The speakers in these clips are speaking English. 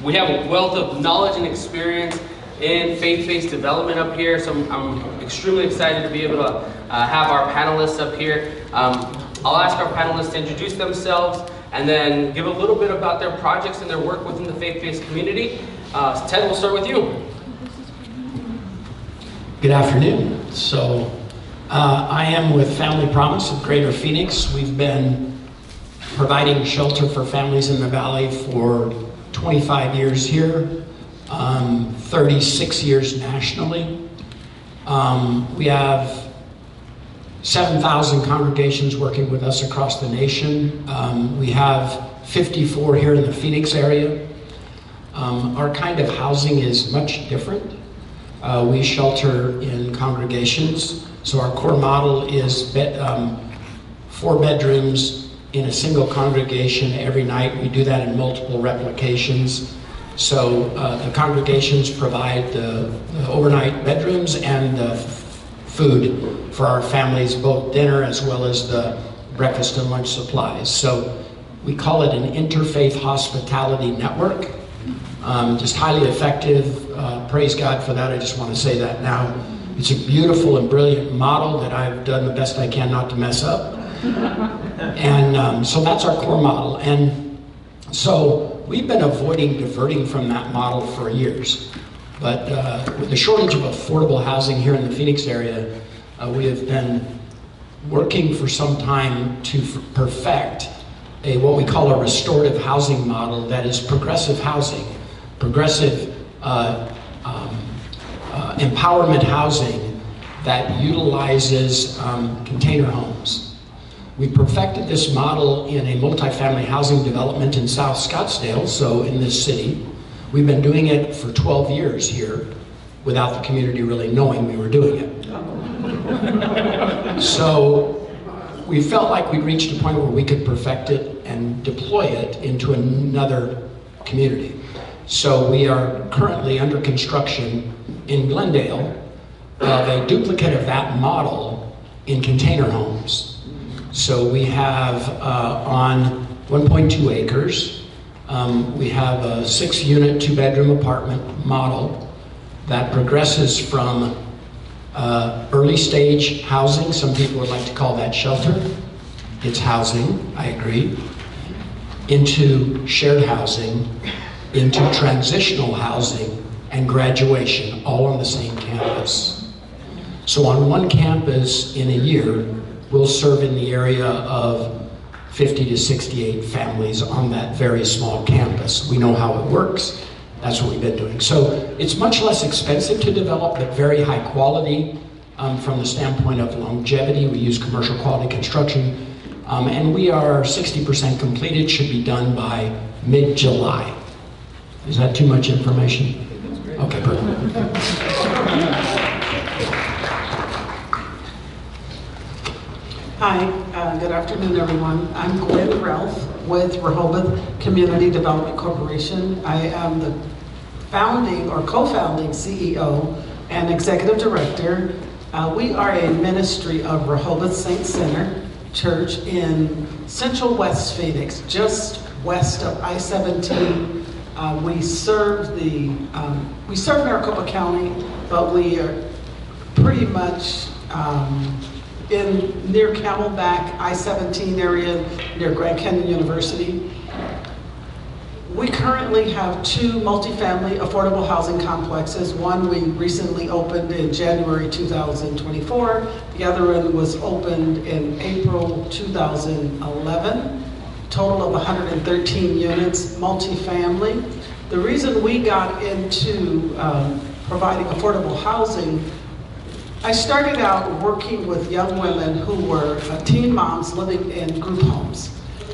We have a wealth of knowledge and experience in faith-based development up here, so I'm extremely excited to be able to have our panelists up here. I'll ask our panelists to introduce themselves and then give a little bit about their projects and their work within the faith-based community. Ted, we'll start with you. Good afternoon. So I am with Family Promise of Greater Phoenix. We've been providing shelter for families in the Valley for 25 years here, 36 years nationally. We have 7,000 congregations working with us across the nation. We have 54 here in the Phoenix area. Our kind of housing is much different. We shelter in congregations, so our core model is 4 bedrooms in a single congregation every night. We do that in multiple replications. So the congregations provide the overnight bedrooms and the food for our families, both dinner as well as the breakfast and lunch supplies. So we call it an interfaith hospitality network. Just highly effective. Praise God for that. I just want to say that now. It's a beautiful and brilliant model that I've done the best I can not to mess up. And so that's our core model. And so we've been avoiding diverting from that model for years. But with the shortage of affordable housing here in the Phoenix area, we have been working for some time to perfect what we call a restorative housing model that is progressive housing, progressive empowerment housing that utilizes container homes. We perfected this model in a multifamily housing development in South Scottsdale, so in this city. We've been doing it for 12 years here without the community really knowing we were doing it. So we felt like we'd reached a point where we could perfect it and deploy it into another community. So we are currently under construction in Glendale of a duplicate of that model in container homes. So we have on 1.2 acres, we have a 6-unit, 2-bedroom apartment model that progresses from early stage housing. Some people would like to call that shelter. It's housing, I agree. Into shared housing, into transitional housing, and graduation, all on the same campus. So on one campus in a year, we'll serve in the area of 50 to 68 families on that very small campus. We know how it works. That's what we've been doing. So it's much less expensive to develop, but very high quality from the standpoint of longevity. We use commercial quality construction. And we are 60% completed, should be done by mid-July. Is that too much information? Okay, perfect. Hi, good afternoon, everyone. I'm Gwen Relf with Rehoboth Community Development Corporation. I am the founding or co-founding CEO and executive director. We are a ministry of Rehoboth Saint Center Church in Central West Phoenix, just west of I-17. We serve Maricopa County, but we are pretty much near Camelback, I-17 area, near Grand Canyon University. We currently have 2 multifamily affordable housing complexes. One we recently opened in January 2024. The other one was opened in April 2011. Total of 113 units, multifamily. The reason we got into providing affordable housing, I started out working with young women who were teen moms living in group homes.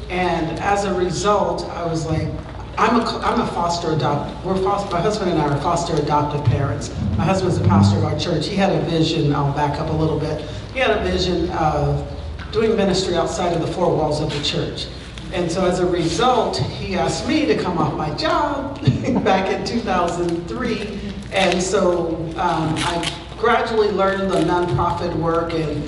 And as a result, I was like, I'm a foster adopted. My husband and I are foster adoptive parents. My husband's the pastor of our church. He had a vision, I'll back up a little bit. He had a vision of doing ministry outside of the 4 walls of the church. And so as a result, he asked me to come off my job back in 2003. And so I gradually learned the nonprofit work, and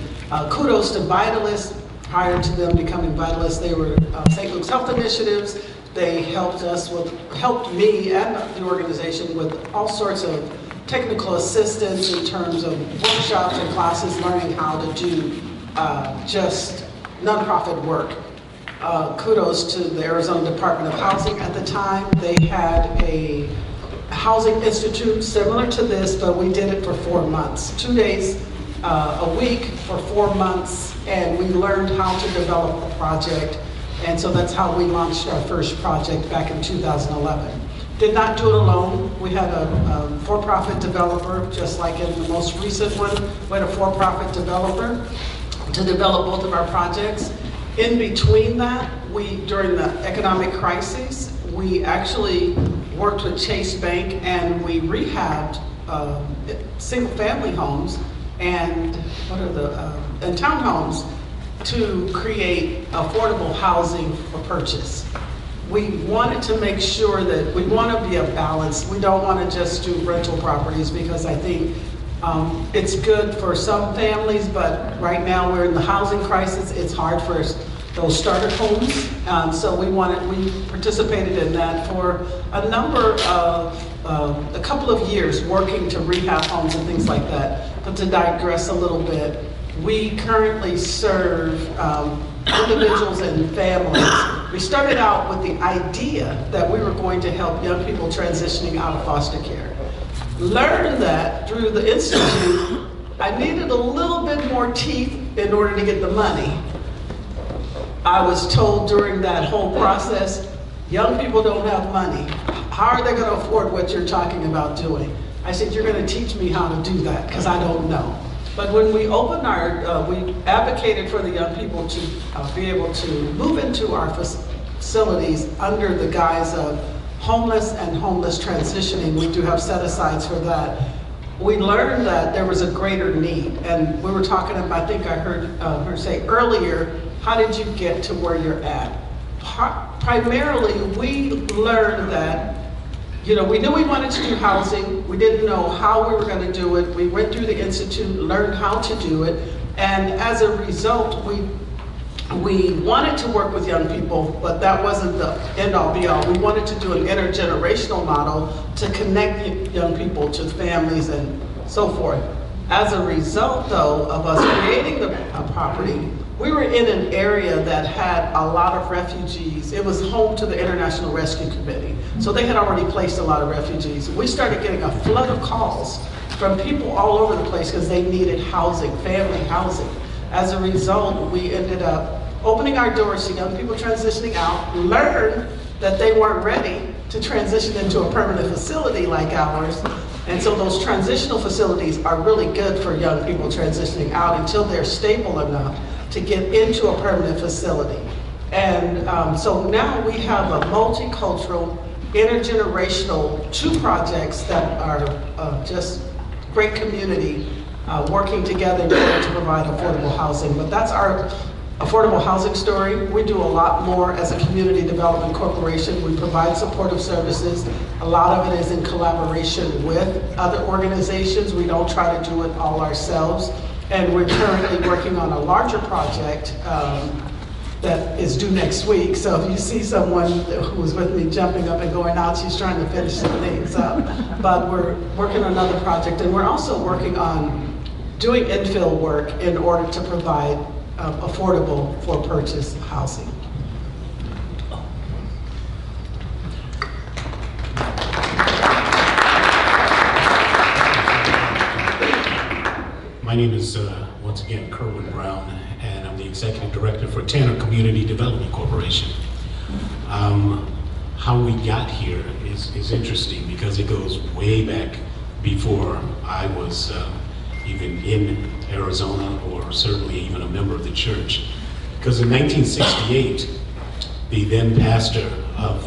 kudos to Vitalists. Prior to them becoming Vitalists, they were St. Luke's Health Initiatives. They helped me and the organization with all sorts of technical assistance in terms of workshops and classes, learning how to do just nonprofit work. Kudos to the Arizona Department of Housing at the time. They had a housing institute similar to this, but we did it for 4 months, 2 days a week for 4 months, and we learned how to develop a project. And so that's how we launched our first project back in 2011. Did not do it alone. We had a for-profit developer, just like in the most recent one. We had a for-profit developer to develop both of our projects. In between that, during the economic crisis, we actually worked with Chase Bank and we rehabbed single-family homes and and townhomes to create affordable housing for purchase. We wanted to make sure that we want to be a balance. We don't want to just do rental properties because I think it's good for some families, but right now we're in the housing crisis. It's hard for those starter homes. So we participated in that for a couple of years, working to rehab homes and things like that. But to digress a little bit, we currently serve individuals and families. We started out with the idea that we were going to help young people transitioning out of foster care. Learned that through the Institute, I needed a little bit more teeth in order to get the money. I was told during that whole process, young people don't have money. How are they going to afford what you're talking about doing? I said, you're going to teach me how to do that because I don't know. But when we opened we advocated for the young people to be able to move into our facilities under the guise of homeless and homeless transitioning. We do have set-asides for that. We learned that there was a greater need. And we were talking about, I think I heard her say earlier, how did you get to where you're at? Primarily, we learned that we knew we wanted to do housing. We didn't know how we were going to do it. We went through the Institute, learned how to do it. And as a result, we wanted to work with young people, but that wasn't the end-all be-all. We wanted to do an intergenerational model to connect young people to families and so forth. As a result, though, of us creating the property, we were in an area that had a lot of refugees. It was home to the International Rescue Committee. So they had already placed a lot of refugees. We started getting a flood of calls from people all over the place because they needed housing, family housing. As a result, we ended up opening our doors to young people transitioning out, learned that they weren't ready to transition into a permanent facility like ours. And so those transitional facilities are really good for young people transitioning out until they're stable enough to get into a permanent facility. And so now we have a multicultural, intergenerational 2 projects that are just great community working together in order to provide affordable housing. But that's our affordable housing story. We do a lot more as a community development corporation. We provide supportive services. A lot of it is in collaboration with other organizations. We don't try to do it all ourselves. And we're currently working on a larger project that is due next week. So if you see someone who was with me jumping up and going out, she's trying to finish some things up. But we're working on another project, and we're also working on doing infill work in order to provide affordable for purchase housing. My name is, once again, Kerwin Brown, and I'm the Executive Director for Tanner Community Development Corporation. How we got here is interesting because it goes way back before I was even in Arizona or certainly even a member of the church. Because in 1968, the then pastor of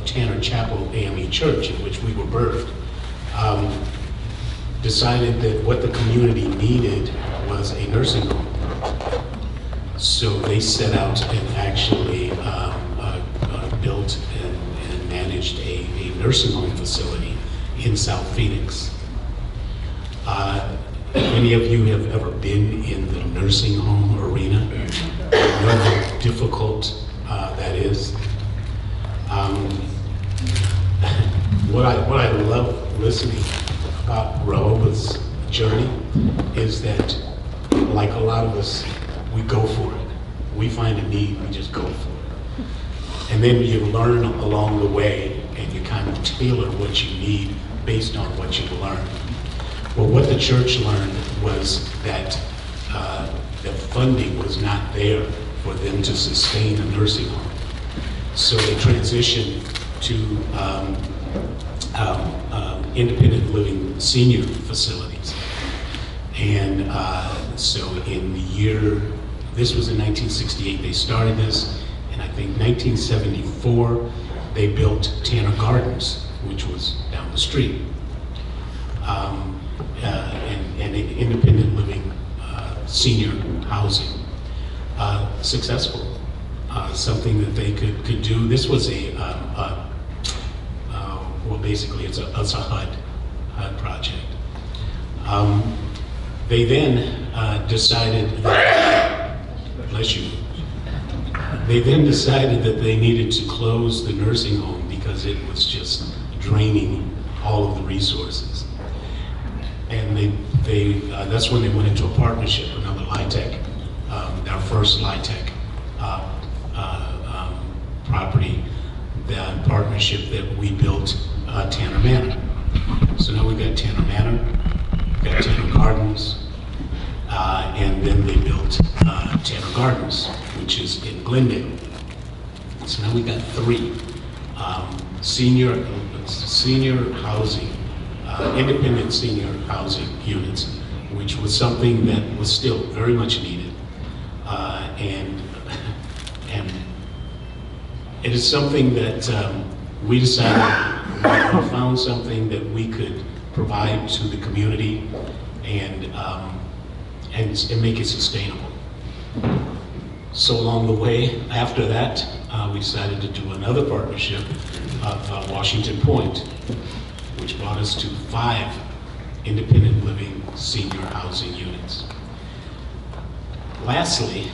Tanner Chapel AME Church, in which we were birthed, decided that what the community needed was a nursing home. So they set out and actually built and managed a nursing home facility in South Phoenix. Many of you have ever been in the nursing home arena. You know how difficult that is. Um, what I love listening about Rehoboth's journey is that, like a lot of us, we go for it. We find a need, we just go for it. And then you learn along the way, and you kind of tailor what you need based on what you learn. Well, what the church learned was that the funding was not there for them to sustain a nursing home. So they transitioned to independent living senior facilities. And so in the year, this was in 1968, they started this, and I think 1974, they built Tanner Gardens, which was down the street. And independent living senior housing. Successful. Something that they could do. This was well, basically it's a HUD project. They then decided that, bless you, they then decided that they needed to close the nursing home because it was just draining all of the resources. And that's when they went into a partnership, another LIHTC, our first LIHTC property, the partnership that we built Tanner Manor. So now we've got Tanner Manor, we've got Tanner Gardens, and then they built Tanner Gardens, which is in Glendale. So now we've got 3 senior housing, independent senior housing units, which was something that was still very much needed. And it is something that we decided, we found something that we could provide to the community and make it sustainable. So along the way, after that, we decided to do another partnership of Washington Point, which brought us to 5 independent living senior housing units. Lastly,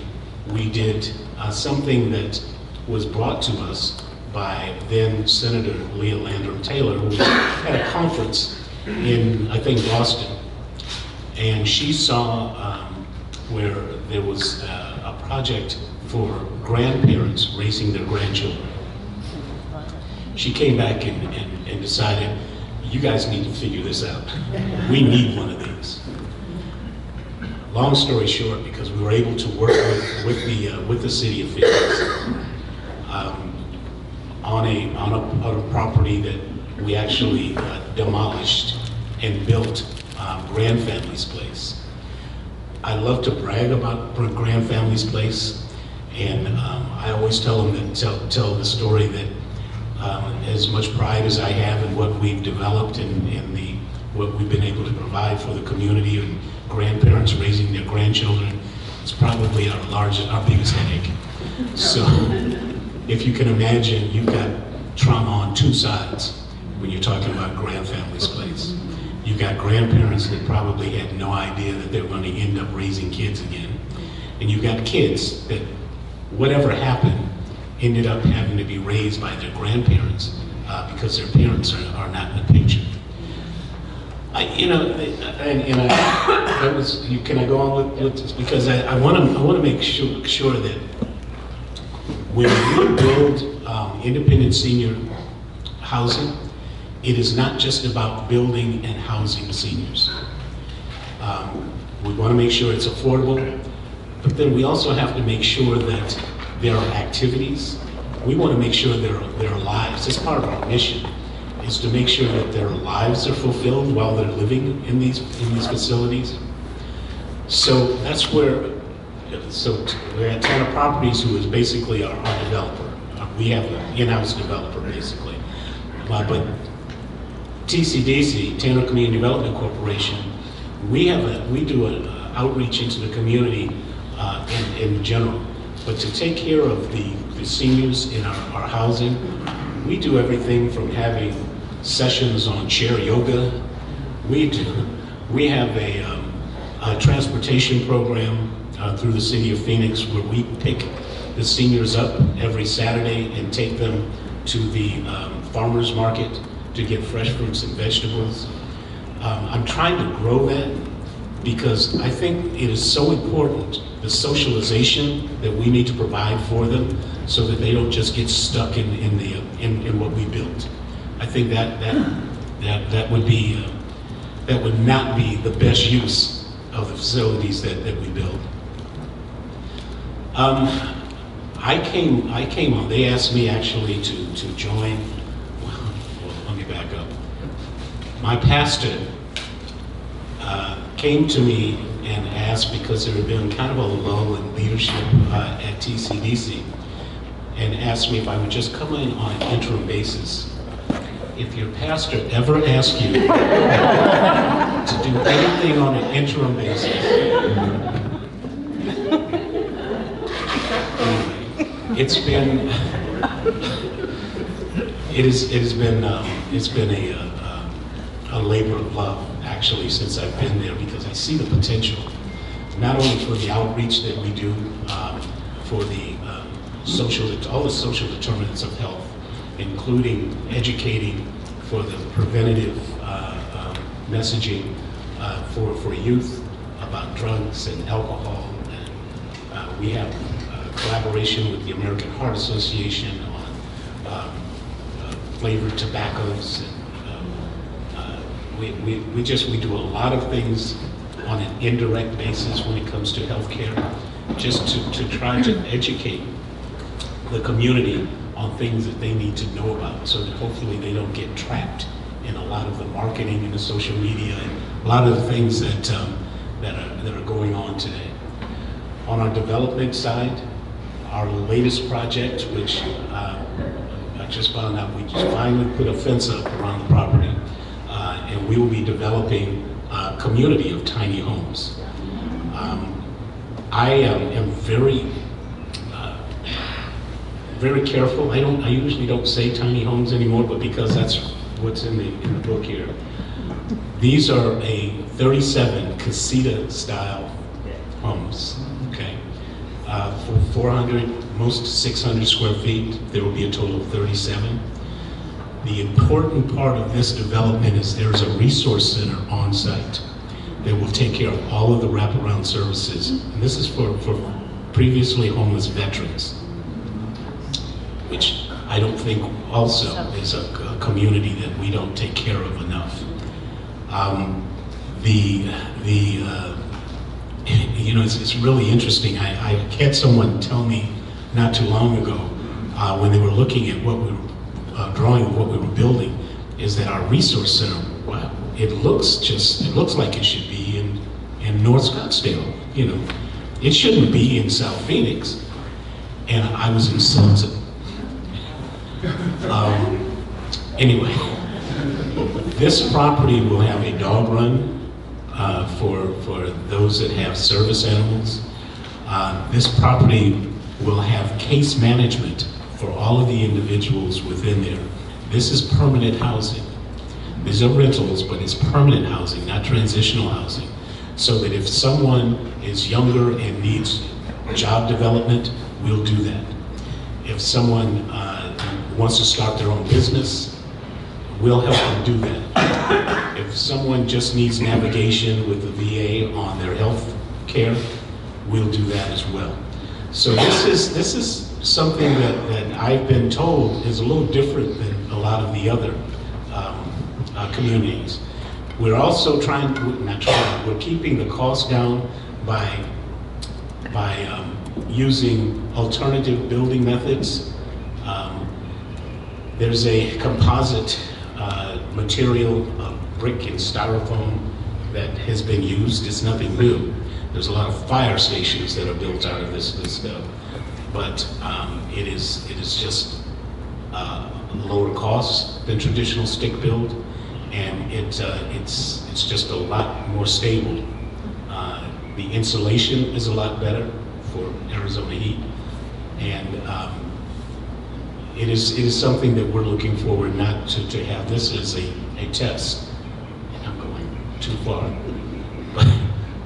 we did something that was brought to us by then Senator Leah Landrum Taylor, who was at a conference in, I think, Boston. And she saw where there was a project for grandparents raising their grandchildren. She came back and decided, you guys need to figure this out. We need one of these. Long story short, because we were able to work with the city officials on a property that we actually demolished and built Grand Family's Place. I love to brag about Grand Family's Place, and I always tell them that tell the story that as much pride as I have in what we've developed and what we've been able to provide for the community and grandparents raising their grandchildren, it's probably our biggest headache. So if you can imagine, you've got trauma on 2 sides when you're talking about Grand Family's Place. You've got grandparents that probably had no idea that they were going to end up raising kids again. And you've got kids that, whatever happened, ended up having to be raised by their grandparents because their parents are not in the picture. Can I go on with this? Because I want to make sure that when you build independent senior housing, it is not just about building and housing seniors. We want to make sure it's affordable, but then we also have to make sure that there are activities. We want to make sure their lives, it's part of our mission, is to make sure that their lives are fulfilled while they're living in these facilities. So that's where, we're at Tanner Properties, who is basically our developer. We have an in-house developer, basically. But TCDC, Tanner Community Development Corporation, we do an outreach into the community in general. But to take care of the seniors in our housing, we do everything from having sessions on chair yoga. We have a transportation program through the city of Phoenix where we pick the seniors up every Saturday and take them to the farmer's market to get fresh fruits and vegetables. I'm trying to grow that because I think it is so important, the socialization that we need to provide for them so that they don't just get stuck in what we built. I think that would not be the best use of the facilities that we build. I came on, they asked me actually to join, well, let me back up. My pastor came to me and asked, because there had been kind of a lull in leadership at TCDC, and asked me if I would just come in on an interim basis. If your pastor ever asks you to do anything on an interim basis, it's been a labor of love actually since I've been there, because I see the potential not only for the outreach that we do for the all the social determinants of health, including educating for the preventative messaging for youth about drugs and alcohol. And we have collaboration with the American Heart Association on flavored tobaccos. And, we do a lot of things on an indirect basis when it comes to healthcare, just to try to educate the community on things that they need to know about, so that hopefully they don't get trapped in a lot of the marketing and the social media and a lot of the things that are going on today. On our development side, our latest project, which I just found out, we just finally put a fence up around the property, and we will be developing a community of tiny homes. I am very careful. I usually don't say tiny homes anymore, but because that's what's in the book here. These are a 37 casita style homes, okay? For 400, most 600 square feet, there will be a total of 37. The important part of this development is there's a resource center on site that will take care of all of the wraparound services. And this is for previously homeless veterans, which I don't think also is a community that we don't take care of enough. You know, it's really interesting. I had someone tell me not too long ago when they were looking at what we were drawing of what we were building, is that our resource center, wow, it looks like it should be in North Scottsdale. You know, it shouldn't be in South Phoenix. And I was insulted. Anyway, this property will have a dog run for those that have service animals. This property will have case management for all of the individuals within there. This is permanent housing. These are rentals, but it's permanent housing, not transitional housing. So that if someone is younger and needs job development, we'll do that. If someone wants to start their own business, we'll help them do that. If someone just needs navigation with the VA on their health care, we'll do that as well. So this is something that I've been told is a little different than a lot of the other communities. We're also we're keeping the cost down by using alternative building methods. There's a composite material, brick and styrofoam, that has been used. It's nothing new. There's a lot of fire stations that are built out of this stuff, but it is just lower cost than traditional stick build, and it's just a lot more stable. The insulation is a lot better for Arizona heat, and it is something that we're looking forward not to have this as a test. And I'm going too far,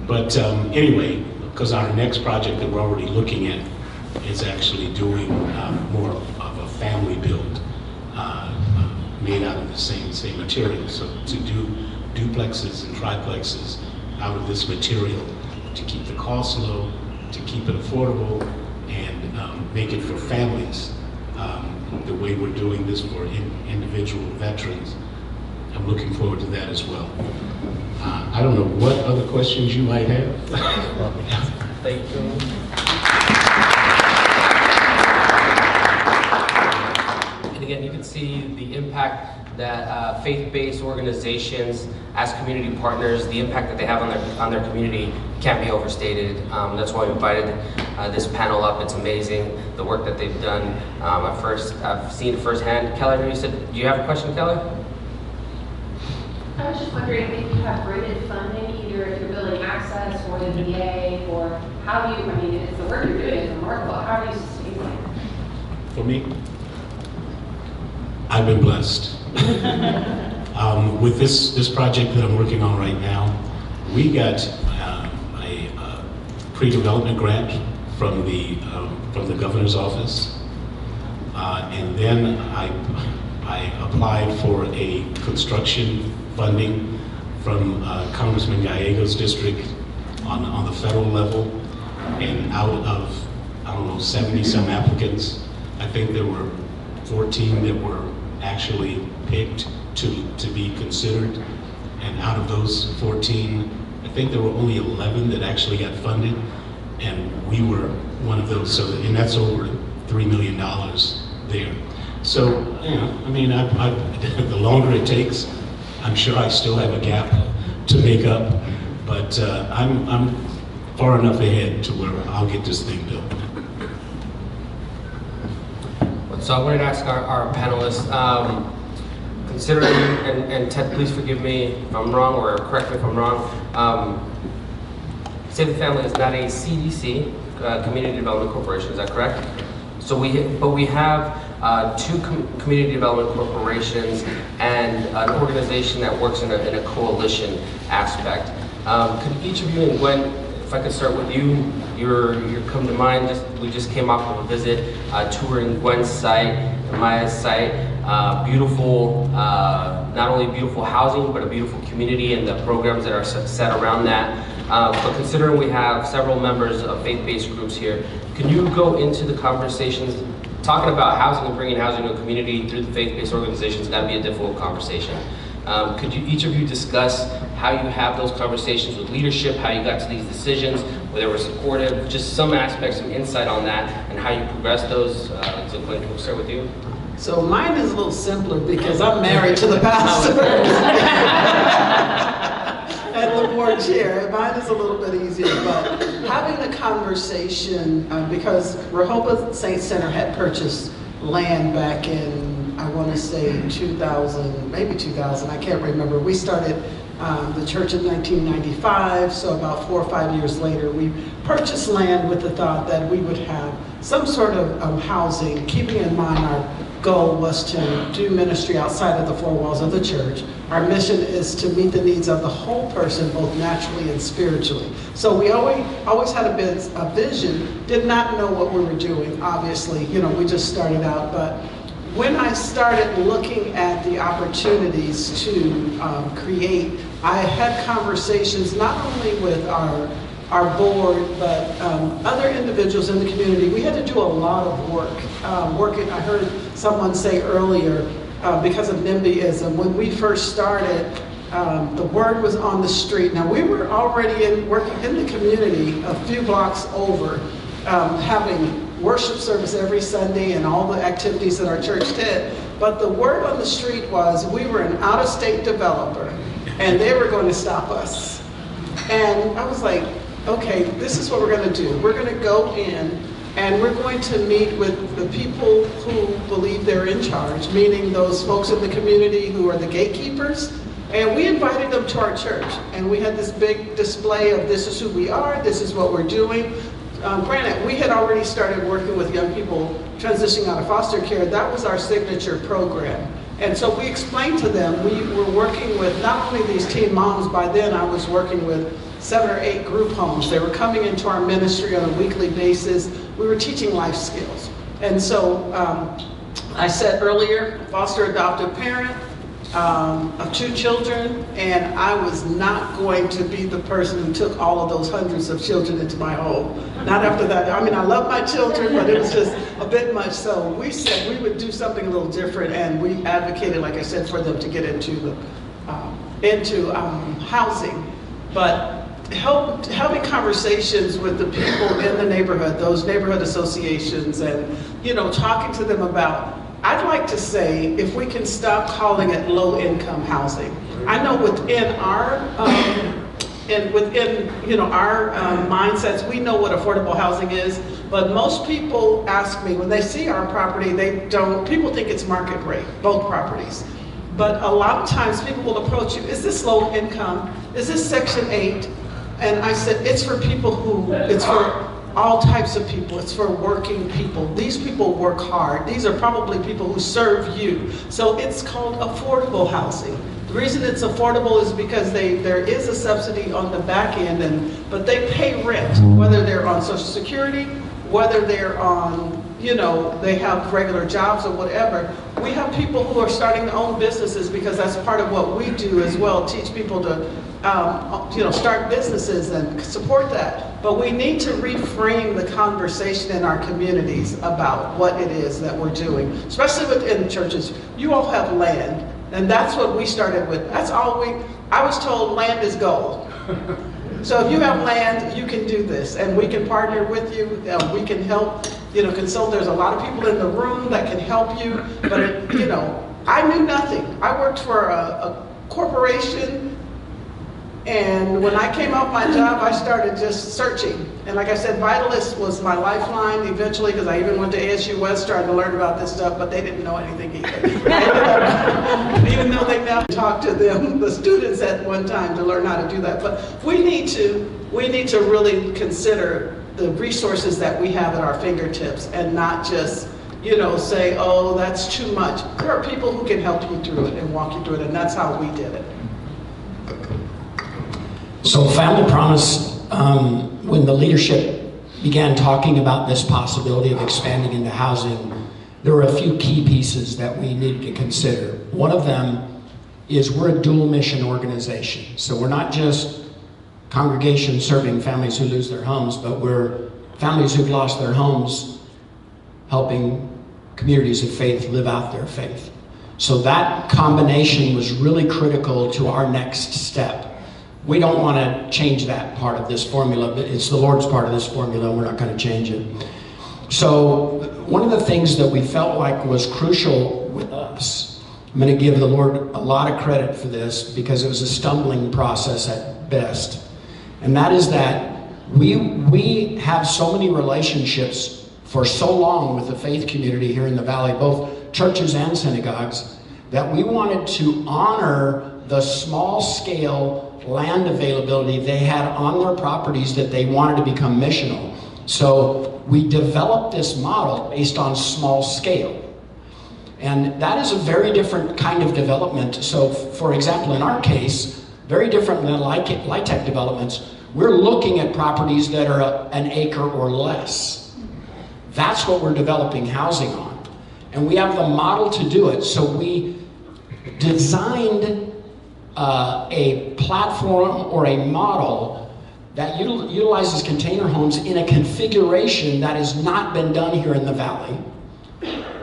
but anyway, because our next project that we're already looking at is actually doing more of a family build made out of the same material. So to do duplexes and triplexes out of this material, to keep the cost low, to keep it affordable, and make it for families, the way we're doing this for individual veterans, I'm looking forward to that as well. I don't know what other questions you might have. Thank you. And again, you can see the impact that faith-based organizations as community partners, the impact that they have on their community can't be overstated. That's why we invited this panel up. It's amazing, the work that they've done. I've seen it firsthand. Keller, you said, do you have a question, Keller? I was just wondering if you have braided funding, either if you're building access or the VA, or how do you, I mean, it's the work you're doing is remarkable. How do you sustain that? For me, I've been blessed. With this project that I'm working on right now, we got a pre-development grant from the governor's office, and then I applied for a construction funding from Congressman Gallego's district on the federal level, and out of, I don't know, 70 some applicants, I think there were 14 that were actually picked to be considered, and out of those 14, I think there were only 11 that actually got funded, and we were one of those. So, and that's over $3 million there. So, you know, I mean, the longer it takes, I'm sure I still have a gap to make up, but I'm far enough ahead to where I'll get this thing built. So I wanted to ask our panelists, considering, and Ted, please forgive me if I'm wrong, or correct me if I'm wrong, Save the Family is not a CDC, Community Development Corporation, is that correct? So we have two community development corporations and an organization that works in a coalition aspect. Could each of you, and Gwen, if I could start with you, you're come to mind. We just came off of a visit touring Gwen's site and Maya's site. Beautiful, not only beautiful housing, but a beautiful community and the programs that are set around that. But considering we have several members of faith-based groups here, can you go into the conversations talking about housing and bringing housing to a community through the faith-based organizations? That'd be a difficult conversation. Could you, each of you, discuss how you have those conversations with leadership, how you got to these decisions, whether they were supportive, just some aspects, some insight on that, and how you progressed those? So Gwen, we'll start with you. So mine is a little simpler because I'm married to the pastor and the board chair. Mine is a little bit easier, but having the conversation, because Rehoboth Saints Center had purchased land back in, I want to say 2000, maybe 2000, I can't remember. We started the church in 1995, so about 4 or 5 years later, we purchased land with the thought that we would have some sort of housing, keeping in mind our goal was to do ministry outside of the four walls of the church. Our mission is to meet the needs of the whole person, both naturally and spiritually. So we always had a vision, did not know what we were doing, obviously. You know, we just started out, but when I started looking at the opportunities to create, I had conversations not only with our board, but other individuals in the community. We had to do a lot of work. I heard someone say earlier, because of NIMBYism, when we first started, the word was on the street. Now, we were already working in the community a few blocks over, having worship service every Sunday and all the activities that our church did. But the word on the street was we were an out-of-state developer, and they were going to stop us. And I was like, okay, this is what we're going to do. We're going to go in and we're going to meet with the people who believe they're in charge, meaning those folks in the community who are the gatekeepers. And we invited them to our church. And we had this big display of this is who we are, this is what we're doing. Granted, we had already started working with young people transitioning out of foster care. That was our signature program. And so we explained to them, we were working with not only these teen moms, by then I was working with 7 or 8 group homes. They were coming into our ministry on a weekly basis. We were teaching life skills. And so I said earlier, foster adoptive parent of 2 children, and I was not going to be the person who took all of those hundreds of children into my home. Not after that. I mean, I love my children, but it was just a bit much. So we said we would do something a little different, and we advocated, like I said, for them to get into housing. But having conversations with the people in the neighborhood, those neighborhood associations, and talking to them about, I'd like to say, if we can stop calling it low-income housing. I know within our mindsets, we know what affordable housing is, but most people ask me when they see our property, people think it's market rate, both properties. But a lot of times people will approach you, is this low income? Is this Section 8? And I said, it's for people it's for all types of people. It's for working people. These people work hard. These are probably people who serve you. So it's called affordable housing. The reason it's affordable is because there is a subsidy on the back end, but they pay rent, whether they're on Social Security, whether they're on, they have regular jobs or whatever. We have people who are starting their own businesses because that's part of what we do as well, teach people to start businesses and support that. But we need to reframe the conversation in our communities about what it is that we're doing, especially within churches. You all have land, and that's what we started with. I was told land is gold. So if you have land, you can do this, and we can partner with you. We can help, consult. There's a lot of people in the room that can help you, but I knew nothing. I worked for a corporation. And when I came off my job, I started just searching. And like I said, Vitalist was my lifeline eventually, because I even went to ASU West trying to learn about this stuff, but they didn't know anything either. Even though they now talk to them, the students at one time, to learn how to do that. But we need to really consider the resources that we have at our fingertips and not just say, oh, that's too much. There are people who can help you through it and walk you through it, and that's how we did it. So Family Promise, when the leadership began talking about this possibility of expanding into housing, there were a few key pieces that we needed to consider. One of them is we're a dual mission organization. So we're not just congregations serving families who lose their homes, but we're families who've lost their homes helping communities of faith live out their faith. So that combination was really critical to our next step. We don't want to change that part of this formula, but it's the Lord's part of this formula, and we're not going to change it. So one of the things that we felt like was crucial with us, I'm going to give the Lord a lot of credit for this because it was a stumbling process at best, and that is that we have so many relationships for so long with the faith community here in the Valley, both churches and synagogues, that we wanted to honor the small scale land availability they had on their properties that they wanted to become missional. So we developed this model based on small scale. And that is a very different kind of development. So for example, in our case, very different than LITEC developments, we're looking at properties that are an acre or less. That's what we're developing housing on. And we have the model to do it. So we designed a platform or a model that utilizes container homes in a configuration that has not been done here in the Valley.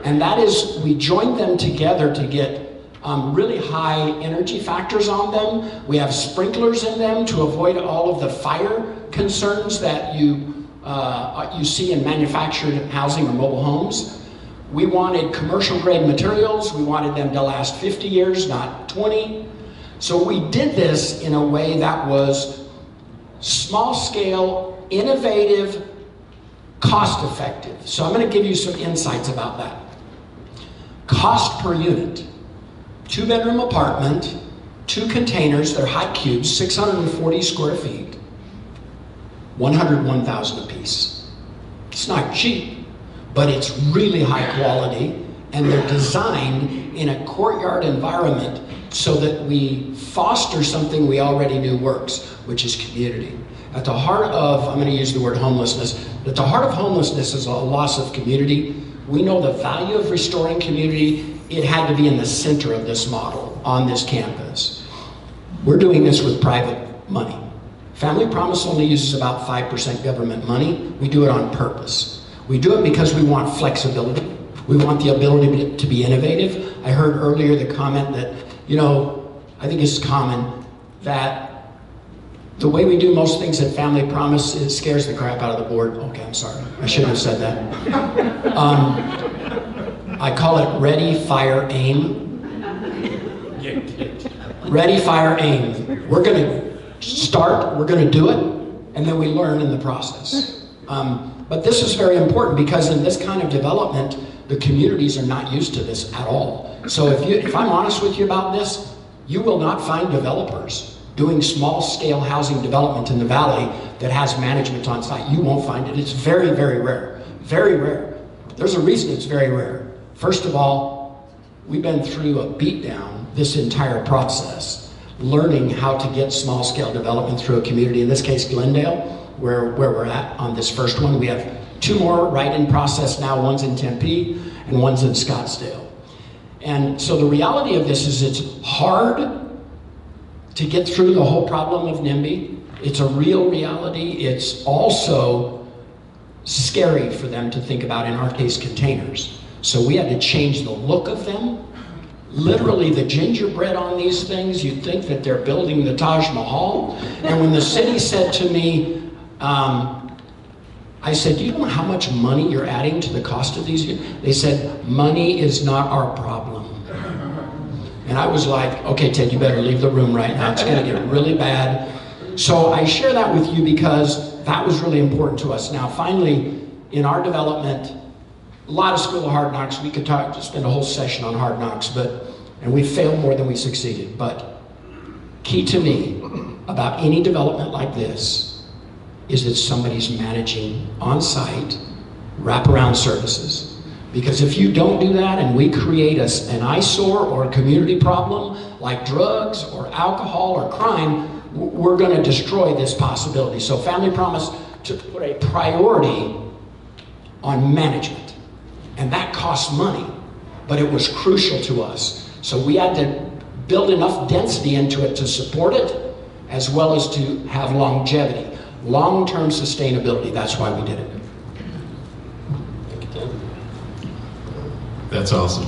And that is, we joined them together to get really high energy factors on them. We have sprinklers in them to avoid all of the fire concerns that you see in manufactured housing or mobile homes. We wanted commercial grade materials. We wanted them to last 50 years, not 20. So we did this in a way that was small scale, innovative, cost effective. So I'm going to give you some insights about that. Cost per unit. 2-bedroom apartment, 2 containers, they're high cubes, 640 square feet, $101,000 a piece. It's not cheap, but it's really high quality, and they're designed in a courtyard environment so that we foster something we already knew works, which is community. At the heart of, I'm going to use the word homelessness, at the heart of homelessness is a loss of community. We know the value of restoring community. It had to be in the center of this model on this campus. We're doing this with private money. Family Promise only uses about 5% government money. We do it on purpose. We do it because we want flexibility. We want the ability to be innovative. I heard earlier the comment that, I think it's common that the way we do most things at Family Promise, it scares the crap out of the board. Okay, I'm sorry. I shouldn't have said that. I call it ready, fire, aim. Ready, fire, aim. We're going to start, we're going to do it, and then we learn in the process. But this is very important because in this kind of development, the communities are not used to this at all. So if I'm honest with you about this, you will not find developers doing small-scale housing development in the valley that has management on site. You won't find it. It's very, very rare. Very rare. There's a reason it's very rare. First of all, we've been through a beatdown this entire process, learning how to get small-scale development through a community, in this case Glendale, where we're at on this first one. We have 2 more right in process now. One's in Tempe and one's in Scottsdale. And so the reality of this is it's hard to get through the whole problem of NIMBY. It's a real reality. It's also scary for them to think about, in our case, containers. So we had to change the look of them. Literally, the gingerbread on these things, you'd think that they're building the Taj Mahal. And when the city said to me, I said, do you know how much money you're adding to the cost of these? They said, money is not our problem. And I was like, okay, Ted, you better leave the room right now. It's gonna get really bad. So I share that with you because that was really important to us. Now, finally, in our development, a lot of School of Hard Knocks. We could spend a whole session on Hard Knocks, and we failed more than we succeeded. But key to me about any development like this is that somebody's managing on-site wraparound services. Because if you don't do that and we create an eyesore or a community problem like drugs or alcohol or crime, we're going to destroy this possibility. So Family Promise to put a priority on management. And that costs money, but it was crucial to us. So we had to build enough density into it to support it, as well as to have longevity, long-term sustainability. That's why we did it. That's awesome.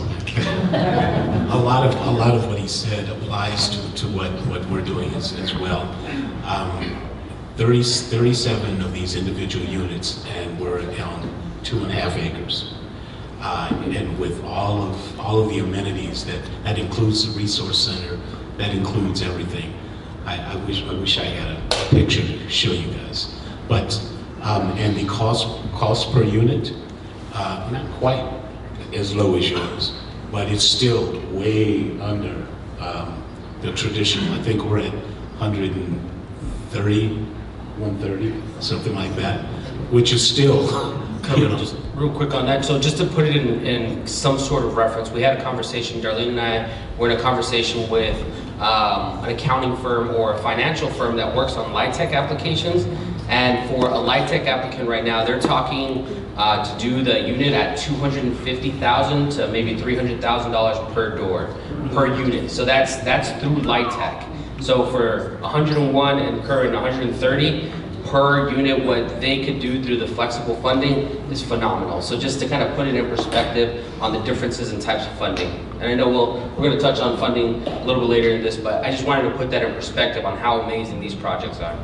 a lot of what he said applies to what we're doing as well. 37 of these individual units, and we're on 2.5 acres. And with all of the amenities that includes the resource center, that includes everything. I wish I had a picture to show you guys. But and the cost per unit, not quite as low as yours, but it's still way under the traditional. I think we're at 130, something like that, which is still, Just real quick on that. So just to put it in some sort of reference, we had a conversation, Darlene and I were in a conversation with an accounting firm or a financial firm that works on LIHTC applications. And for a LIHTC applicant right now, they're talking to do the unit at $250,000 to maybe $300,000 per door, per unit. So that's through LIHTC. So for 101 and Kerwin 130 per unit, what they could do through the flexible funding is phenomenal. So just to kind of put it in perspective on the differences in types of funding. And I know we're going to touch on funding a little bit later in this, but I just wanted to put that in perspective on how amazing these projects are.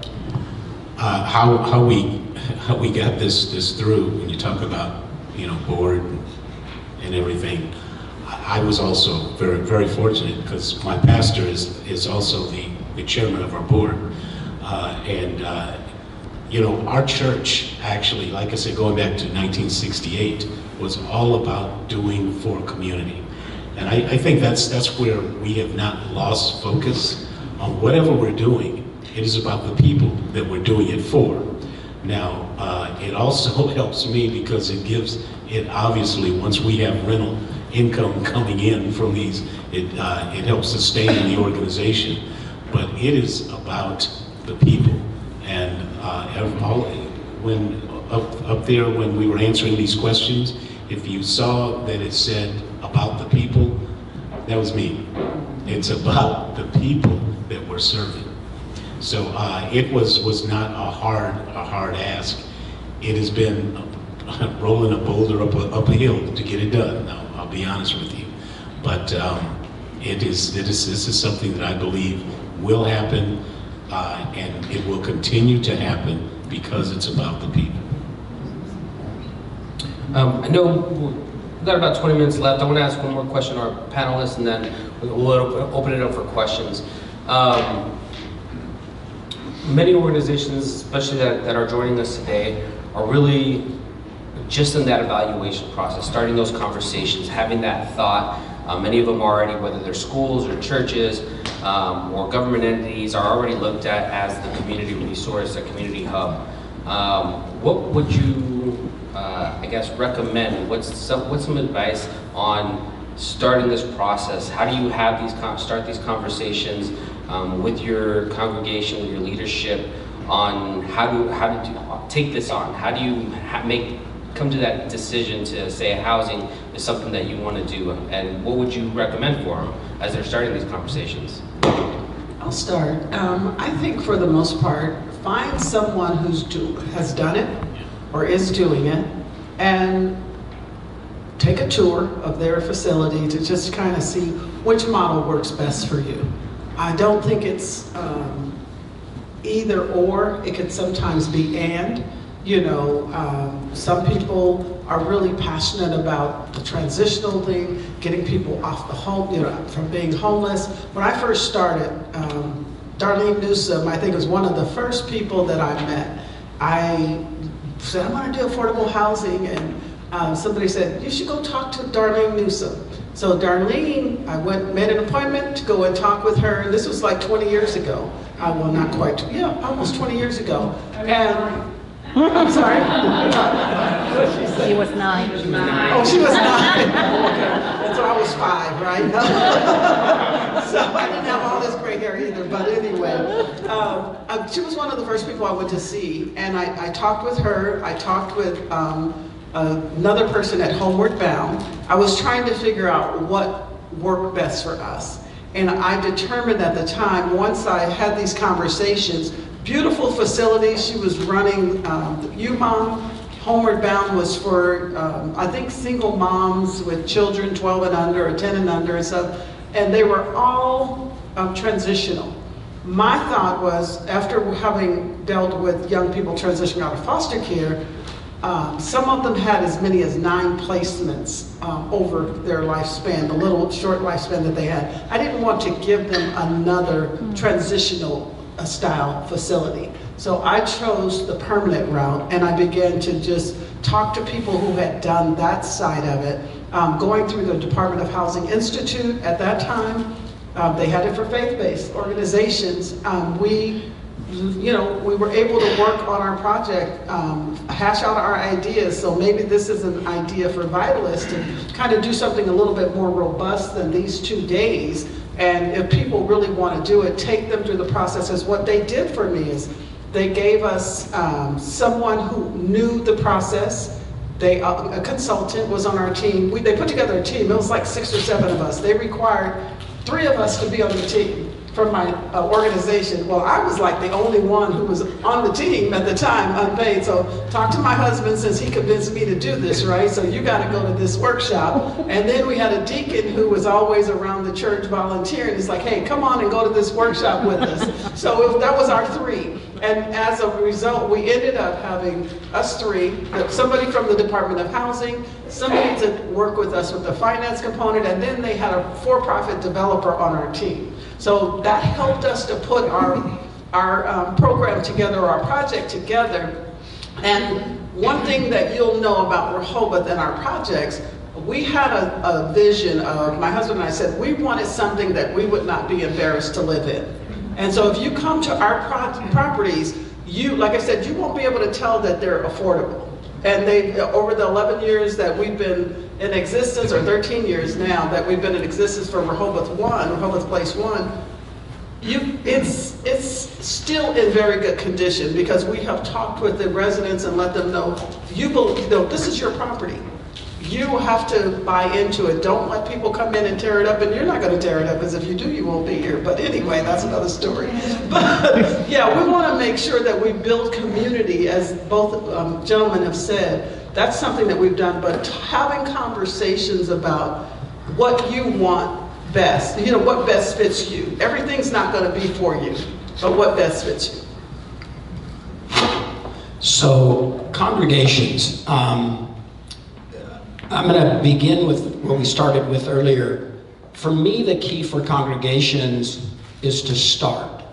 How we got this through, when you talk about board and everything, I was also very, very fortunate because my pastor is also the chairman of our board, and our church actually, like I said, going back to 1968, was all about doing for community, and I think that's where we have not lost focus on whatever we're doing. It is about the people that we're doing it for. Now, it also helps me because it obviously, once we have rental income coming in from these, it helps sustain the organization. But it is about the people. And when up there, when we were answering these questions, if you saw that it said about the people, that was me. It's about the people that we're serving. So it was not a hard ask. It has been rolling a boulder up a hill to get it done. Now, I'll be honest with you, but this is something that I believe will happen, and it will continue to happen because it's about the people. I know we've got about 20 minutes left. I want to ask one more question to our panelists, and then we'll open it up for questions. Many organizations, especially that are joining us today, are really just in that evaluation process, starting those conversations, having that thought. Many of them already, whether they're schools or churches or government entities, are already looked at as the community resource, a community hub. What would you, I guess, recommend? What's some advice on starting this process? How do you have start these conversations with your congregation, with your leadership, on how to take this on? How do you come to that decision to say housing is something that you want to do, and what would you recommend for them as they're starting these conversations? I'll start. I think for the most part, find someone has done it or is doing it, and take a tour of their facility to just kind of see which model works best for you. I don't think it's either or. It could sometimes be and. You know, some people are really passionate about the transitional thing, getting people off the home, you know, from being homeless. When I first started, Darlene Newsom, I think, was one of the first people that I met. I said, I want to do affordable housing, and somebody said, you should go talk to Darlene Newsom. So Darlene, I made an appointment to go and talk with her, and this was like 20 years ago. Well, not quite, almost 20 years ago. And I'm sorry? She was 9. Oh, she was 9. And so I was 5, right? So I didn't have all this gray hair either, but anyway. She was one of the first people I went to see, and I talked with her. I talked with another person at Homeward Bound. I was trying to figure out what worked best for us. And I determined at the time, once I had these conversations, beautiful facilities. She was running UMOM. Homeward Bound was for, I think, single moms with children 12 and under or 10 and under and stuff. And they were all transitional. My thought was, after having dealt with young people transitioning out of foster care, some of them had as many as 9 placements over their lifespan, the little short lifespan that they had. I didn't want to give them another transitional style facility. So I chose the permanent route, and I began to just talk to people who had done that side of it. Going through the Department of Housing Institute at that time, they had it for faith-based organizations. We were able to work on our project, hash out our ideas. So maybe this is an idea for Vitalists to kind of do something a little bit more robust than these 2 days. And if people really want to do it, take them through the processes. What they did for me is they gave us someone who knew the process. A consultant was on our team. They put together a team. It was like 6 or 7 of us. They required 3 of us to be on the team from my organization. Well, I was like the only one who was on the team at the time, unpaid. So talk to my husband, since he convinced me to do this, right? So you got to go to this workshop. And then we had a deacon who was always around the church volunteering. He's like, hey, come on and go to this workshop with us. So that was our 3. And as a result, we ended up having us 3, somebody from the Department of Housing, somebody to work with us with the finance component, and then they had a for-profit developer on our team. So that helped us to put our program together, our project together. And one thing that you'll know about Rehoboth and our projects, we had a vision of, my husband and I said, we wanted something that we would not be embarrassed to live in. And so if you come to our properties, like I said, you won't be able to tell that they're affordable. And over the 11 years that we've been in existence, or 13 years now that we've been in existence for Rehoboth Place 1, it's still in very good condition, because we have talked with the residents and let them know, this is your property. You have to buy into it. Don't let people come in and tear it up, and you're not going to tear it up, because if you do, you won't be here. But anyway, that's another story. But yeah, we want to make sure that we build community, as both gentlemen have said. That's something that we've done, but having conversations about what you want best, you know, what best fits you. Everything's not going to be for you, but what best fits you. So, congregations. I'm going to begin with what we started with earlier. For me, the key for congregations is to start.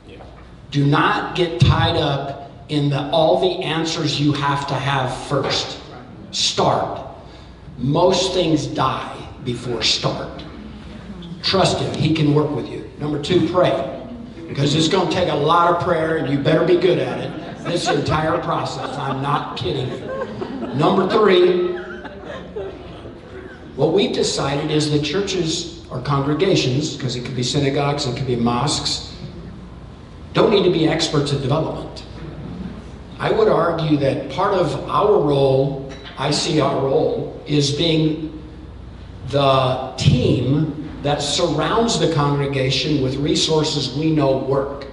Yeah. Do not get tied up in all the answers you have to have first. Start. Most things die before start. Trust him. He can work with you. Number 2, pray. Because it's going to take a lot of prayer, and you better be good at it. This entire process. I'm not kidding you. Number 3, what we've decided is that churches or congregations, because it could be synagogues, it could be mosques, don't need to be experts at development. I would argue that part of our role, I see our role, is being the team that surrounds the congregation with resources we know work.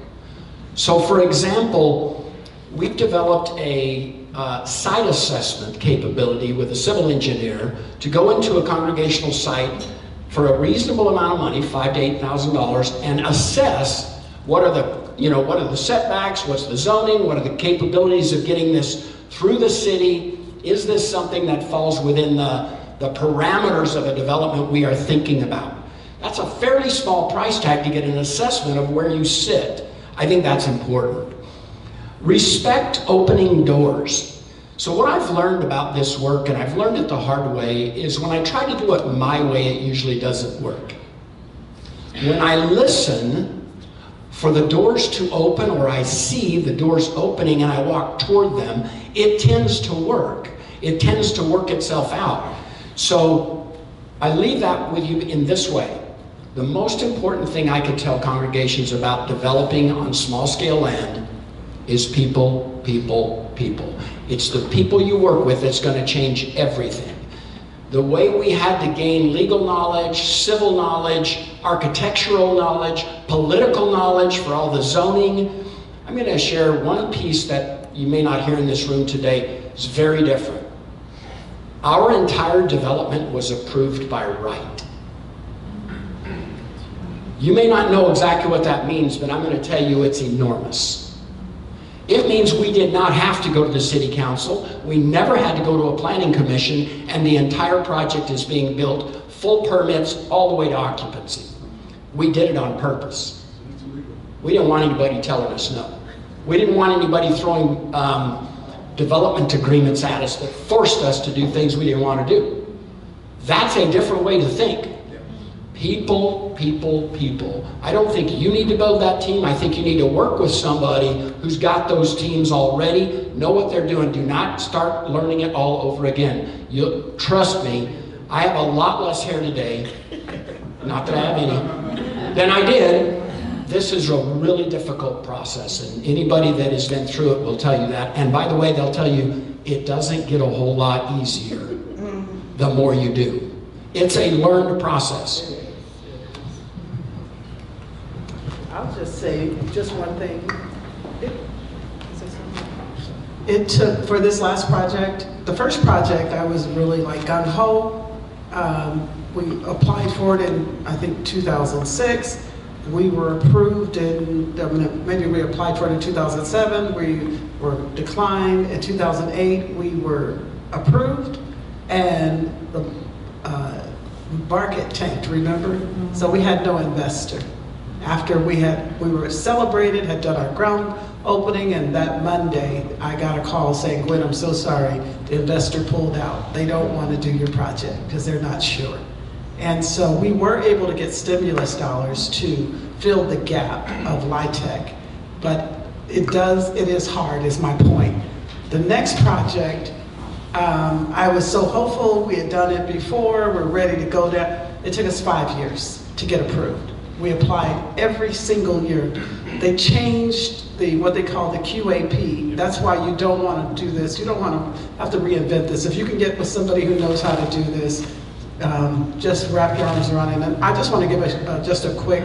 So for example, we've developed a site assessment capability with a civil engineer to go into a congregational site for a reasonable amount of money, $5,000 to $8,000, and assess what are the setbacks, what's the zoning, what are the capabilities of getting this through the city. Is this something that falls within the parameters of a development we are thinking about? That's a fairly small price tag to get an assessment of where you sit. I think that's important. Respect opening doors. So what I've learned about this work, and I've learned it the hard way, is when I try to do it my way, it usually doesn't work. When I listen for the doors to open, or I see the doors opening and I walk toward them, it tends to work. It tends to work itself out. So I leave that with you in this way. The most important thing I could tell congregations about developing on small scale land is people, people, people. It's the people you work with that's going to change everything. The way we had to gain legal knowledge, civil knowledge, architectural knowledge, political knowledge for all the zoning. I'm going to share one piece that you may not hear in this room today. It's very different. Our entire development was approved by right. You may not know exactly what that means, but I'm going to tell you it's enormous. It means we did not have to go to the city council. We never had to go to a planning commission, and the entire project is being built, full permits, all the way to occupancy. We did it on purpose. We didn't want anybody telling us no. We didn't want anybody throwing development agreements at us that forced us to do things we didn't want to do. That's a different way to think. People, people, people. I don't think you need to build that team. I think you need to work with somebody who's got those teams already, know what they're doing. Do not start learning it all over again. You trust me, I have a lot less hair today, not that I have any, than I did. This is a really difficult process, and anybody that has been through it will tell you that. And by the way, they'll tell you it doesn't get a whole lot easier the more you do. It's a learned process. I'll just say just one thing. It took, for this last project, the first project, I was really like gung-ho. We applied for it in, I think, 2006. We were approved in, maybe we applied for it in 2007. We were declined. In 2008, we were approved, and the market tanked, remember? So we had no investor. After we were celebrated, had done our ground opening, and that Monday, I got a call saying, Gwen, I'm so sorry, the investor pulled out. They don't want to do your project because they're not sure. And so we were able to get stimulus dollars to fill the gap of LIHTC, but it is hard, is my point. The next project, I was so hopeful, we had done it before, we're ready to go there. It took us 5 years to get approved. We applied every single year. They changed what they call the QAP. That's why you don't want to do this. You don't want to have to reinvent this. If you can get with somebody who knows how to do this, just wrap your arms around it. And I just want to give just a quick,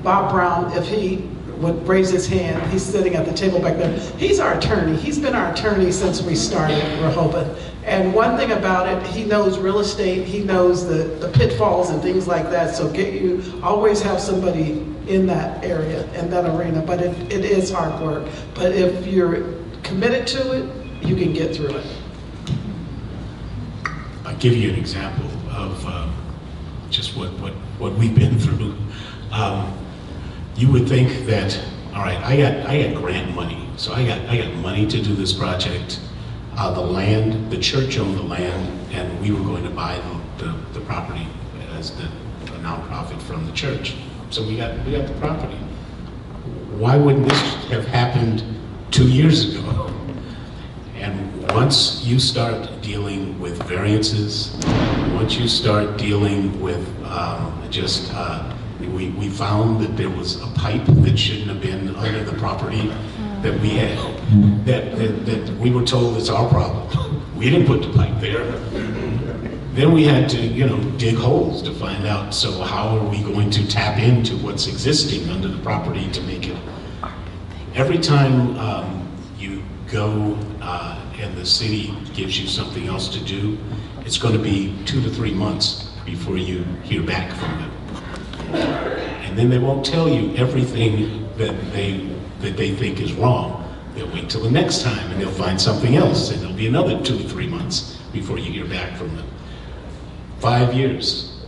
Bob Brown, if he would raise his hand, he's sitting at the table back there. He's our attorney. He's been our attorney since we started Rehoboth. And one thing about it, he knows real estate, he knows the pitfalls and things like that. So always have somebody in that area, in that arena. But it is hard work. But if you're committed to it, you can get through it. I'll give you an example of just what we've been through. You would think that, all right, I got grant money, so I got money to do this project. The land, the church owned the land, and we were going to buy the property as the nonprofit from the church. So we got the property. Why wouldn't this have happened 2 years ago? And once you start dealing with variances, once you start dealing with we found that there was a pipe that shouldn't have been under the property that we had, that we were told it's our problem. We didn't put the pipe there. Then we had to, dig holes to find out, so how are we going to tap into what's existing under the property to make it? Every time you go and the city gives you something else to do, it's going to be 2 to 3 months before you hear back from them. And then they won't tell you everything that they think is wrong. They'll wait till the next time and they'll find something else, and it'll be another 2 to 3 months before you hear back from them. 5 years,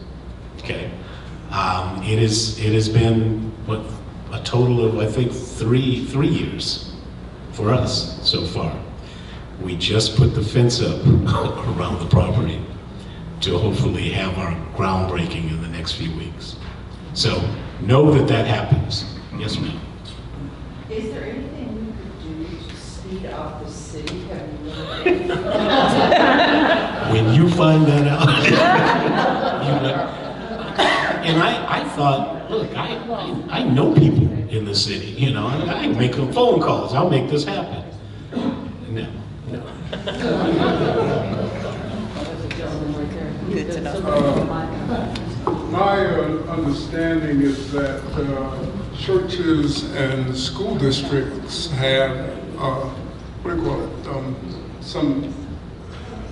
okay? It has been, a total of, I think, three years for us so far. We just put the fence up around the property to hopefully have our groundbreaking in the next few weeks. So know that happens. Yes, ma'am. Is there anything we could do to speed up the city? Have you looked at it? When you find that out, and I thought, look, I know people in the city, I can make them phone calls. I'll make this happen. No. My understanding is that churches and school districts have, some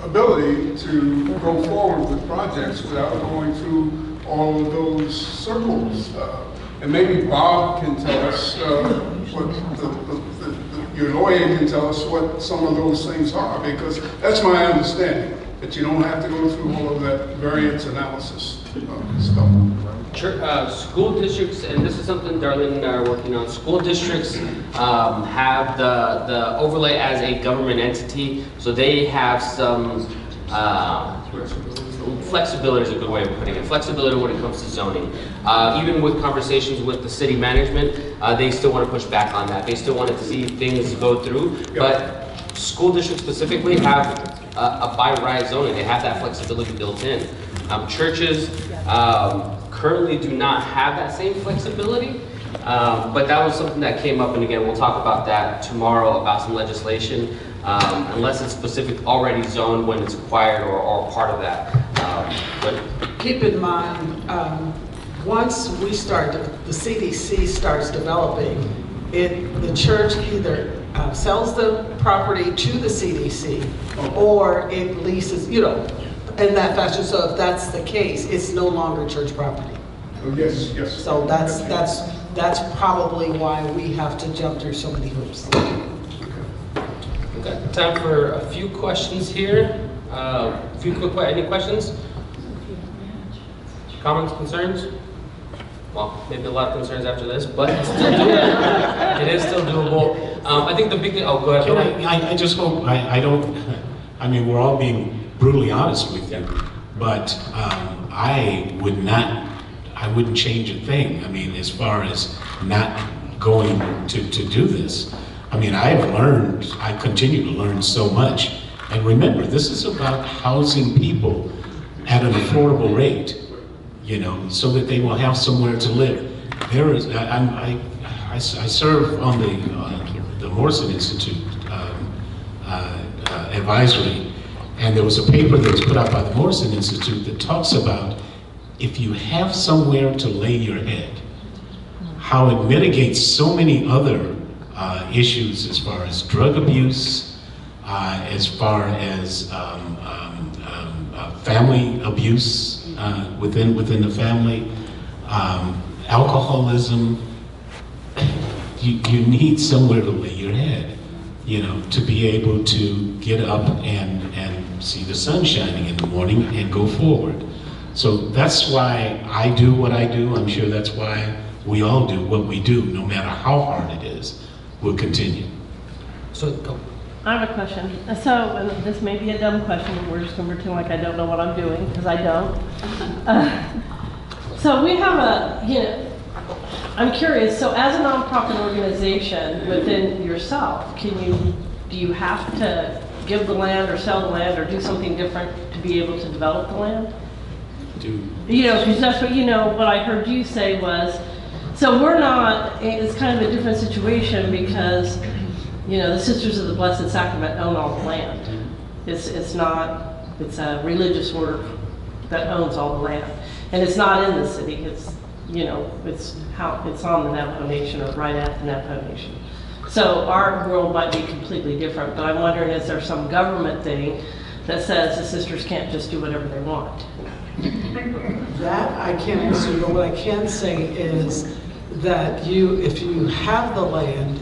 ability to go forward with projects without going through all of those circles. And maybe Bob can tell us, your lawyer can tell us what some of those things are, because that's my understanding, that you don't have to go through all of that variance analysis stuff. School districts, and this is something Darlene and I are working on, school districts have the overlay as a government entity, so they have some flexibility is a good way of putting it. Flexibility when it comes to zoning. Even with conversations with the city management, they still want to push back on that. They still want to see things go through, but school districts specifically have a by right zoning. They have that flexibility built in. Churches currently do not have that same flexibility, but that was something that came up, and again, we'll talk about that tomorrow about some legislation, unless it's specific already zoned when it's acquired or part of that. But keep in mind, once we start, the CDC starts developing, the church either sells the property to the CDC or it leases, in that fashion. So if that's the case, it's no longer church property. Oh, yes, yes. So that's probably why we have to jump through so many hoops. Okay, time for a few questions here. Any questions? Comments, concerns? Well, maybe a lot of concerns after this, but it's still doable. It is still doable. I think the big thing, go ahead. I just hope, we're all being brutally honest with you, but I wouldn't change a thing. As far as not going to do this. I continue to learn so much. And remember, this is about housing people at an affordable rate, so that they will have somewhere to live. There is, I serve on the Morrison Institute advisory, and there was a paper that was put out by the Morrison Institute that talks about if you have somewhere to lay your head, how it mitigates so many other issues as far as drug abuse, as far as family abuse within the family, alcoholism. You need somewhere to lay your head, you know, to be able to get up and see the sun shining in the morning and go forward. So that's why I do what I do. I'm sure that's why we all do what we do, no matter how hard it is. We'll continue. So go. I have a question. So, and this may be a dumb question, but we're just going to pretend like I don't know what I'm doing, because I don't. So we have I'm curious, so as a nonprofit organization within yourself, do you have to give the land or sell the land or do something different to be able to develop the land? You know, because that's what, what I heard you say was, so we're not, it's kind of a different situation because, the Sisters of the Blessed Sacrament own all the land. It's a religious order that owns all the land. And it's not in the city, it's on the Navajo Nation or right at the Navajo Nation. So our world might be completely different, but I'm wondering, is there some government thing that says the sisters can't just do whatever they want? That I can't answer, but what I can say is that if you have the land,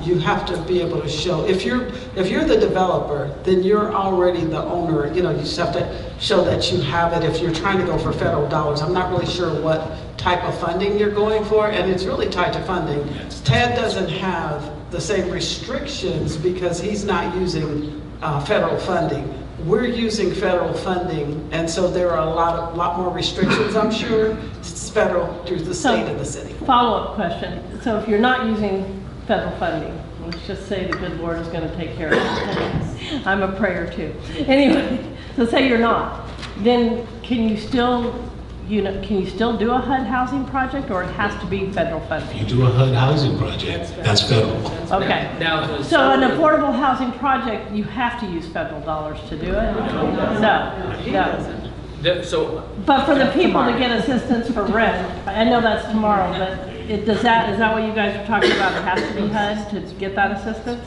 you have to be able to show, if you're the developer, then you're already the owner. You just have to show that you have it. If you're trying to go for federal dollars, I'm not really sure what type of funding you're going for, and it's really tied to funding. Ted doesn't have the same restrictions because he's not using federal funding. We're using federal funding, and so there are a lot more restrictions, I'm sure. It's federal through the state and the city. Follow-up question. So if you're not using federal funding, let's just say the good Lord is going to take care of it. I'm a prayer too. Anyway, so say you're not, then can you still do a HUD housing project, or it has to be federal funding? If you do a HUD housing project, that's federal. Okay. So an affordable housing project, you have to use federal dollars to do it? No. But for the people to get assistance for rent, I know that's tomorrow, but is that what you guys are talking about? It has to be HUD to get that assistance?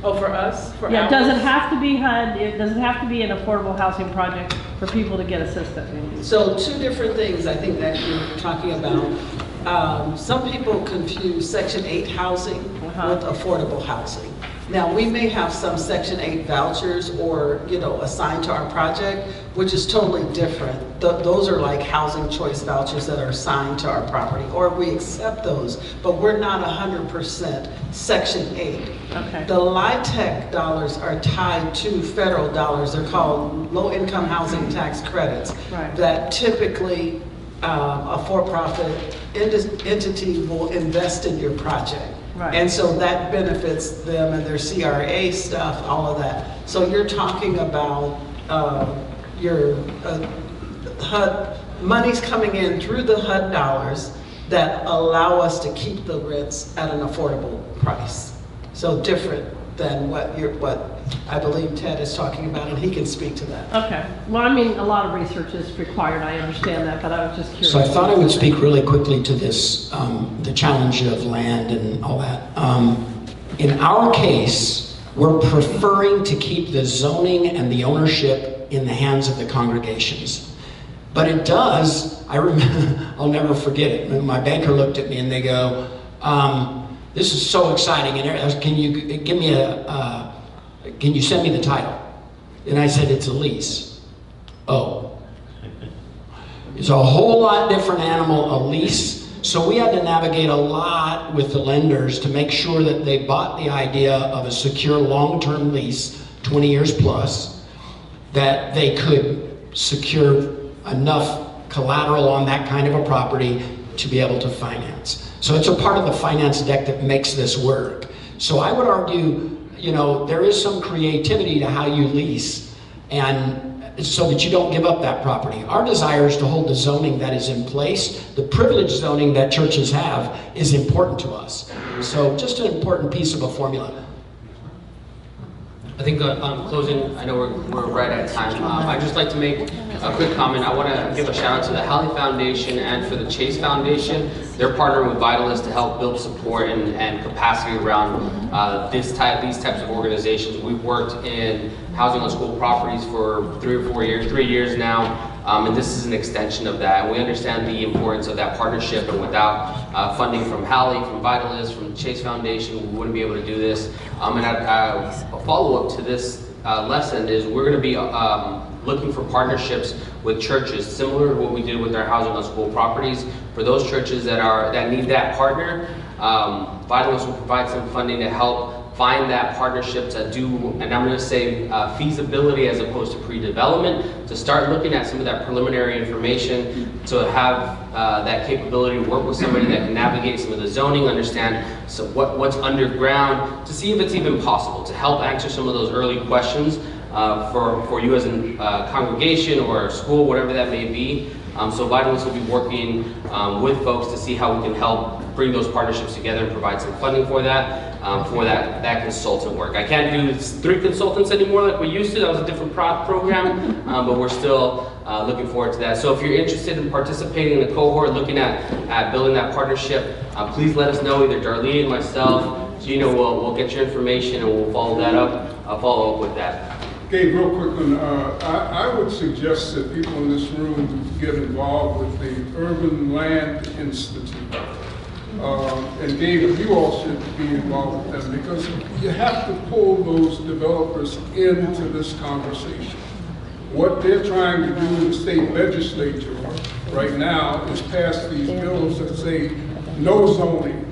Oh, for us? Yeah, it doesn't have to be HUD, it doesn't have to be an affordable housing project for people to get assistance. So two different things I think that you're talking about. Some people confuse Section 8 housing with affordable housing. Now, we may have some Section 8 vouchers or, assigned to our project, which is totally different. Those are like housing choice vouchers that are assigned to our property, or we accept those, but we're not 100% Section 8. Okay. The LIHTC dollars are tied to federal dollars. They're called low-income housing tax credits. Right. That typically a for-profit entity will invest in your project. Right. And so that benefits them and their CRA stuff, all of that. So you're talking about your HUD, money's coming in through the HUD dollars that allow us to keep the rents at an affordable price. So different than what I believe Ted is talking about, and he can speak to that. Okay. Well, I mean, a lot of research is required. I understand that, but I was just curious. So I thought I would speak really quickly to this, the challenge of land and all that. In our case, we're preferring to keep the zoning and the ownership in the hands of the congregations. But it does, I remember, I'll never forget it. My banker looked at me and they go, this is so exciting, and can you give me can you send me the title? And I said, it's a lease. Oh. It's a whole lot different animal, a lease. So we had to navigate a lot with the lenders to make sure that they bought the idea of a secure long-term lease, 20 years plus, that they could secure enough collateral on that kind of a property to be able to finance. So it's a part of the finance deck that makes this work. So I would argue, there is some creativity to how you lease, and so that you don't give up that property. Our desire is to hold the zoning that is in place. The privileged zoning that churches have is important to us. So just an important piece of a formula. I think closing, I know we're right at time. I'd just like to make a quick comment. I want to give a shout out to the Halley Foundation and for the Chase Foundation. They're partnering with Vitalis to help build support and capacity around these types of organizations. We've worked in housing on school properties for 3 years now. And this is an extension of that. And we understand the importance of that partnership, and without funding from Halley, from Vitalis, from the Chase Foundation, we wouldn't be able to do this. And a follow-up to this lesson is we're going to be looking for partnerships with churches, similar to what we did with our housing on school properties. For those churches that need that partner, Vitalis will provide some funding to help find that partnership to do, and I'm going to say feasibility as opposed to pre-development, to start looking at some of that preliminary information, to have that capability to work with somebody that can navigate some of the zoning, understand what's underground, to see if it's even possible, to help answer some of those early questions for you as a congregation or a school, whatever that may be. So Vitalis will be working with folks to see how we can help bring those partnerships together and provide some funding for that consultant work. I can't do 3 consultants anymore like we used to. That was a different program, but we're still looking forward to that. So if you're interested in participating in the cohort, looking at building that partnership, please let us know, either Darlene, myself, Gino, we'll get your information and we'll follow up with that. Gabe, real quick one, I would suggest that people in this room get involved with the Urban Land Institute. And Gabe, you all should be involved with them, because you have to pull those developers into this conversation. What they're trying to do in the state legislature right now is pass these bills that say no zoning.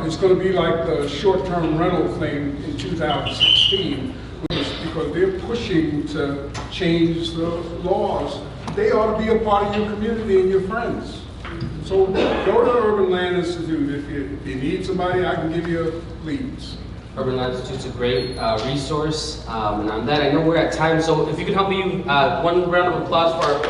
It's going to be like the short-term rental thing in 2016, because they're pushing to change the laws. They ought to be a part of your community and your friends. So go to the Urban Land Institute. If you need somebody, I can give you leads. Urban Land Institute's a great resource. And on that, I know we're at time, so if you could help me, one round of applause for our